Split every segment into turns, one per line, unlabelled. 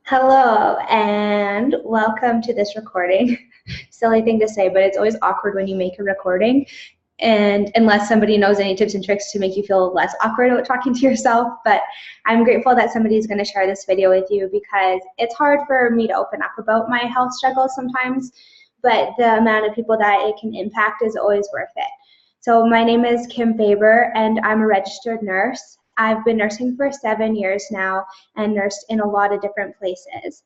Hello and welcome to this recording. Silly thing to say, but it's always awkward when you make a recording, and unless somebody knows any tips and tricks to make you feel less awkward about talking to yourself. But I'm grateful that somebody's going to share this video with you because it's hard for me to open up about my health struggles sometimes, but the amount of people that it can impact is always worth it. So my name is Kim Faber and I'm a registered nurse. I've been nursing for 7 years now and nursed in a lot of different places.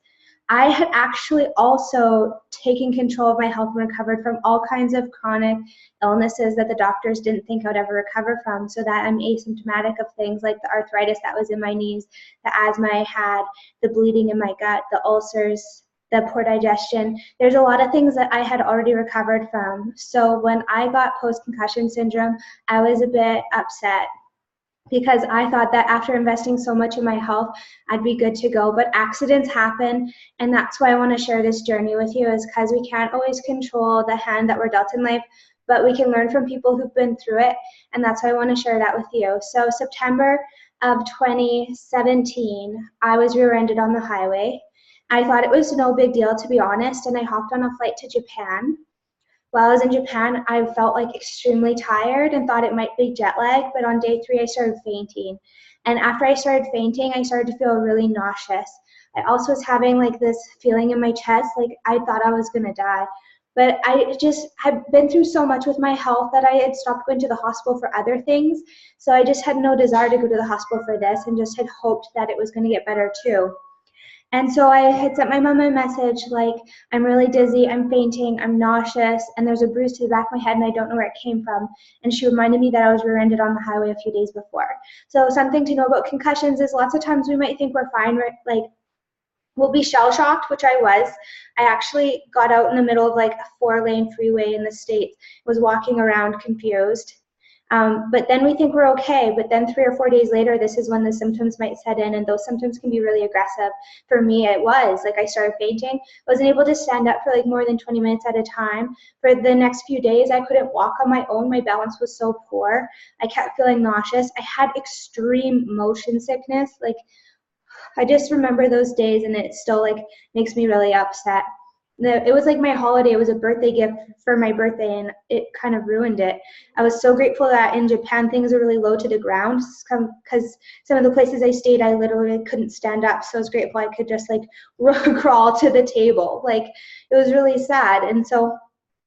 I had actually also taken control of my health and recovered from all kinds of chronic illnesses that the doctors didn't think I would ever recover from, so that I'm asymptomatic of things like the arthritis that was in my knees, the asthma I had, the bleeding in my gut, the ulcers, the poor digestion. There's a lot of things that I had already recovered from. So when I got post-concussion syndrome, I was a bit upset because I thought that after investing so much in my health, I'd be good to go. But accidents happen, and that's why I want to share this journey with you, is because we can't always control the hand that we're dealt in life, but we can learn from people who've been through it, and that's why I want to share that with you. So September of 2017, I was rear-ended on the highway. I thought it was no big deal, to be honest, and I hopped on a flight to Japan. While I was in Japan, I felt like extremely tired and thought it might be jet lag, but on day 3 I started fainting. And after I started fainting, I started to feel really nauseous. I also was having like this feeling in my chest, like I thought I was gonna die. But I just had been through so much with my health that I had stopped going to the hospital for other things. So I just had no desire to go to the hospital for this and just had hoped that it was gonna get better too. And so I had sent my mom a message like, I'm really dizzy, I'm fainting, I'm nauseous, and there's a bruise to the back of my head and I don't know where it came from. And she reminded me that I was rear-ended on the highway a few days before. So something to know about concussions is lots of times we might think we're fine, right? Like we'll be shell-shocked, which I was. I actually got out in the middle of like a 4-lane freeway in the States, was walking around confused. But then we think we're okay, but then 3 or 4 days later, this is when the symptoms might set in, and those symptoms can be really aggressive. For me, it was like I started fainting, wasn't able to stand up for like more than 20 minutes at a time. For the next few days, I couldn't walk on my own. My balance was so poor. I kept feeling nauseous. I had extreme motion sickness. Like I just remember those days, and it still like makes me really upset. It was like my holiday. It was a birthday gift for my birthday, and it kind of ruined it. I was so grateful that in Japan things are really low to the ground, because some of the places I stayed, I literally couldn't stand up. So I was grateful I could just like crawl to the table. Like it was really sad. And so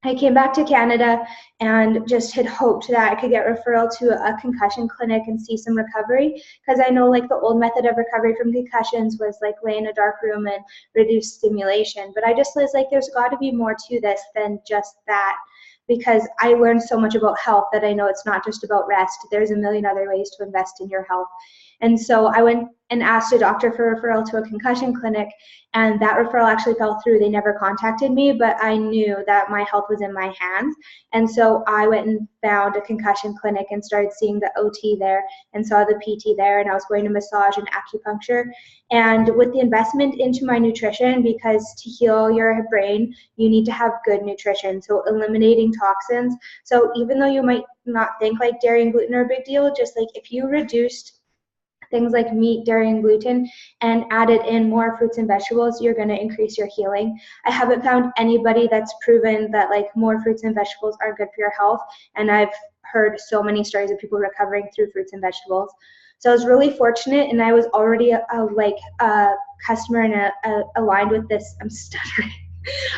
I came back to Canada and just had hoped that I could get referral to a concussion clinic and see some recovery, because I know like the old method of recovery from concussions was like lay in a dark room and reduce stimulation. But I just was like, there's got to be more to this than just that, because I learned so much about health that I know it's not just about rest. There's a million other ways to invest in your health. And so I went and asked a doctor for referral to a concussion clinic, and that referral actually fell through. They never contacted me, but I knew that my health was in my hands. And so I went and found a concussion clinic and started seeing the OT there and saw the PT there, and I was going to massage and acupuncture. And with the investment into my nutrition, because to heal your brain, you need to have good nutrition. So eliminating toxins. So even though you might not think like dairy and gluten are a big deal, just like if you reduced things like meat, dairy, and gluten and added in more fruits and vegetables, you're going to increase your healing. I haven't found anybody that's proven that like more fruits and vegetables are good for your health, and I've heard so many stories of people recovering through fruits and vegetables. So I was really fortunate, and I was already a customer and aligned with this. I'm stuttering.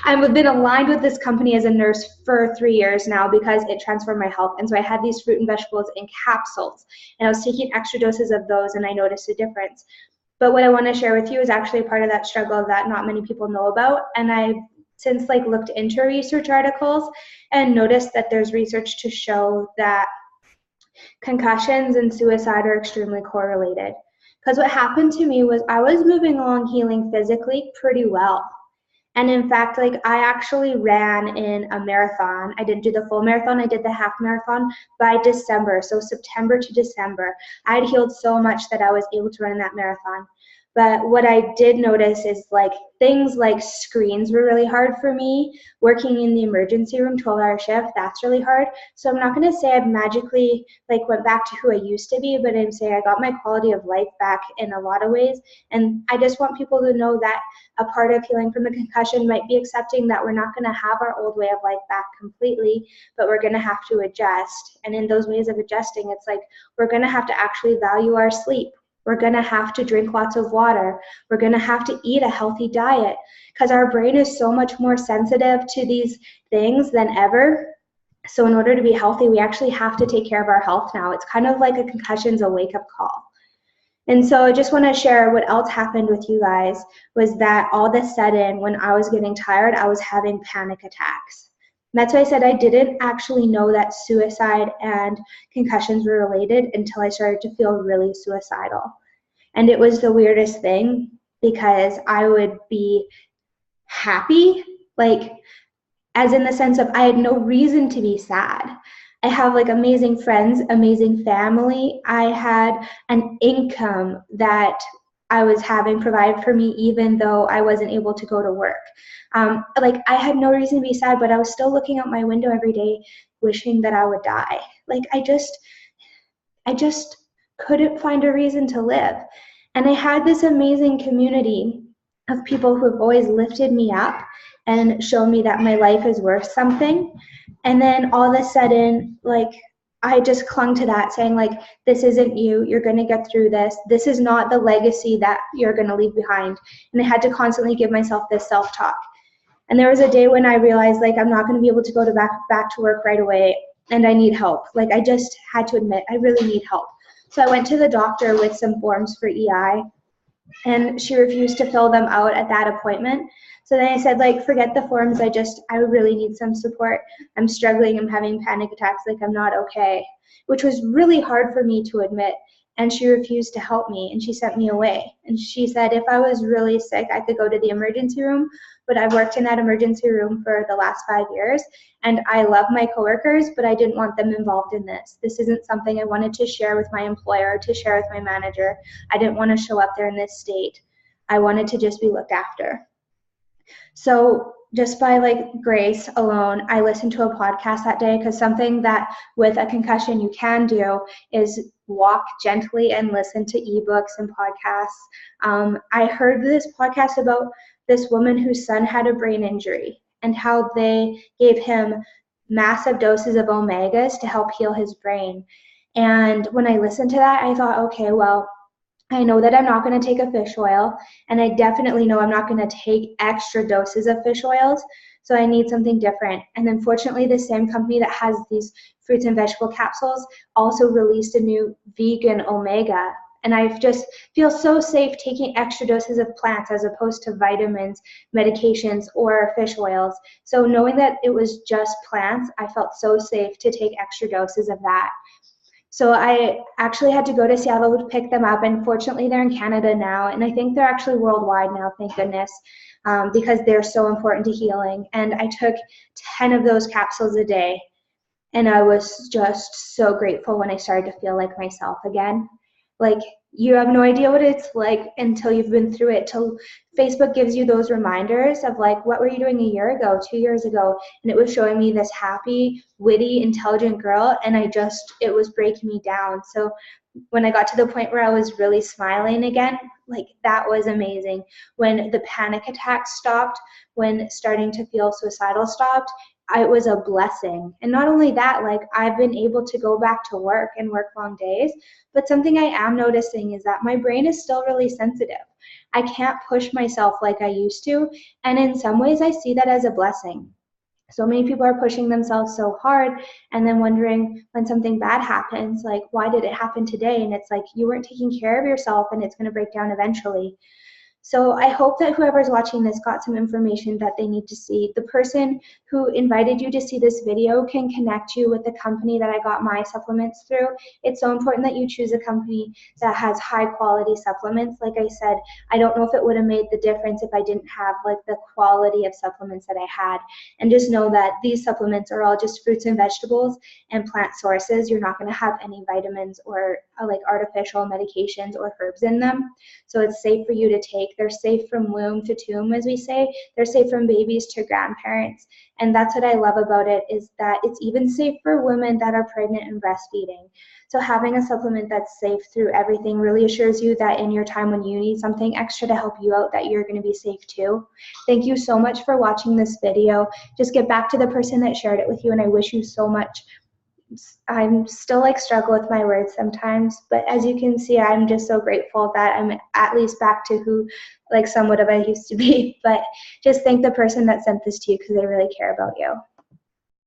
I've been aligned with this company as a nurse for 3 years now because it transformed my health. And so I had these fruit and vegetables in capsules, and I was taking extra doses of those, and I noticed a difference. But what I want to share with you is actually a part of that struggle that not many people know about. And I've since like looked into research articles and noticed that there's research to show that concussions and suicide are extremely correlated. Because what happened to me was I was moving along healing physically pretty well. And in fact, like I actually ran in a marathon. I didn't do the full marathon, I did the half marathon by December. So September to December, I had healed so much that I was able to run that marathon. But what I did notice is like things like screens were really hard for me. Working in the emergency room, 12-hour shift, that's really hard. So I'm not going to say I've magically like went back to who I used to be, but I'm saying I got my quality of life back in a lot of ways. And I just want people to know that a part of healing from a concussion might be accepting that we're not going to have our old way of life back completely, but we're going to have to adjust. And in those ways of adjusting, it's like we're going to have to actually value our sleep. We're going to have to drink lots of water. We're going to have to eat a healthy diet because our brain is so much more sensitive to these things than ever. So in order to be healthy, we actually have to take care of our health now. It's kind of like a concussion's a wake-up call. And so I just want to share what else happened with you guys was that all of a sudden when I was getting tired, I was having panic attacks. That's why I said I didn't actually know that suicide and concussions were related until I started to feel really suicidal. And it was the weirdest thing because I would be happy, like as in the sense of I had no reason to be sad. I have like amazing friends, amazing family. I had an income that I was having provided for me even though I wasn't able to go to work. Like I had no reason to be sad, but I was still looking out my window every day wishing that I would die. Like I just couldn't find a reason to live. And I had this amazing community of people who have always lifted me up and shown me that my life is worth something. And then all of a sudden, like, I just clung to that saying like, this isn't you, you're gonna get through this. This is not the legacy that you're gonna leave behind. And I had to constantly give myself this self-talk. And there was a day when I realized like, I'm not gonna be able to go back to work right away and I need help. Like I just had to admit, I really need help. So I went to the doctor with some forms for EI and she refused to fill them out at that appointment. So then I said, like, forget the forms. I really need some support. I'm struggling. I'm having panic attacks. Like, I'm not okay, which was really hard for me to admit. And she refused to help me and she sent me away. And she said, if I was really sick, I could go to the emergency room. But I've worked in that emergency room for the last 5 years and I love my coworkers, but I didn't want them involved in this. This isn't something I wanted to share with my employer, to share with my manager. I didn't want to show up there in this state. I wanted to just be looked after. So just by like grace alone, I listened to a podcast that day because something that with a concussion you can do is walk gently and listen to ebooks and podcasts. I heard this podcast about this woman whose son had a brain injury and how they gave him massive doses of omegas to help heal his brain. And when I listened to that, I thought, okay, well, I know that I'm not going to take a fish oil, and I definitely know I'm not going to take extra doses of fish oils, so I need something different. And then fortunately, the same company that has these fruits and vegetable capsules also released a new vegan omega. And I just feel so safe taking extra doses of plants as opposed to vitamins, medications, or fish oils. So knowing that it was just plants, I felt so safe to take extra doses of that. So I actually had to go to Seattle to pick them up, and fortunately they're in Canada now, and I think they're actually worldwide now, thank goodness, because they're so important to healing. And I took 10 of those capsules a day, and I was just so grateful when I started to feel like myself again. Like, you have no idea what it's like until you've been through it, till Facebook gives you those reminders of like, what were you doing a year ago, 2 years ago? And it was showing me this happy, witty, intelligent girl, and it was breaking me down. So when I got to the point where I was really smiling again, like that was amazing. When the panic attacks stopped, when starting to feel suicidal stopped, it was a blessing. And not only that, like I've been able to go back to work and work long days, but something I am noticing is that my brain is still really sensitive. I can't push myself like I used to, and in some ways I see that as a blessing. So many people are pushing themselves so hard and then wondering when something bad happens, like, why did it happen today? And it's like, you weren't taking care of yourself and it's going to break down eventually. So I hope that whoever's watching this got some information that they need to see. The person who invited you to see this video can connect you with the company that I got my supplements through. It's so important that you choose a company that has high quality supplements. Like I said, I don't know if it would have made the difference if I didn't have like the quality of supplements that I had. And just know that these supplements are all just fruits and vegetables and plant sources. You're not going to have any vitamins or like artificial medications or herbs in them. So it's safe for you to take. They're safe from womb to tomb, as we say. They're safe from babies to grandparents. And that's what I love about it, is that it's even safe for women that are pregnant and breastfeeding. So having a supplement that's safe through everything really assures you that in your time when you need something extra to help you out, that you're going to be safe too. Thank you so much for watching this video. Just get back to the person that shared it with you, and I wish you so much. I'm still like struggle with my words sometimes, but as you can see, I'm just so grateful that I'm at least back to who like somewhat of I used to be. But just thank the person that sent this to you, because they really care about you.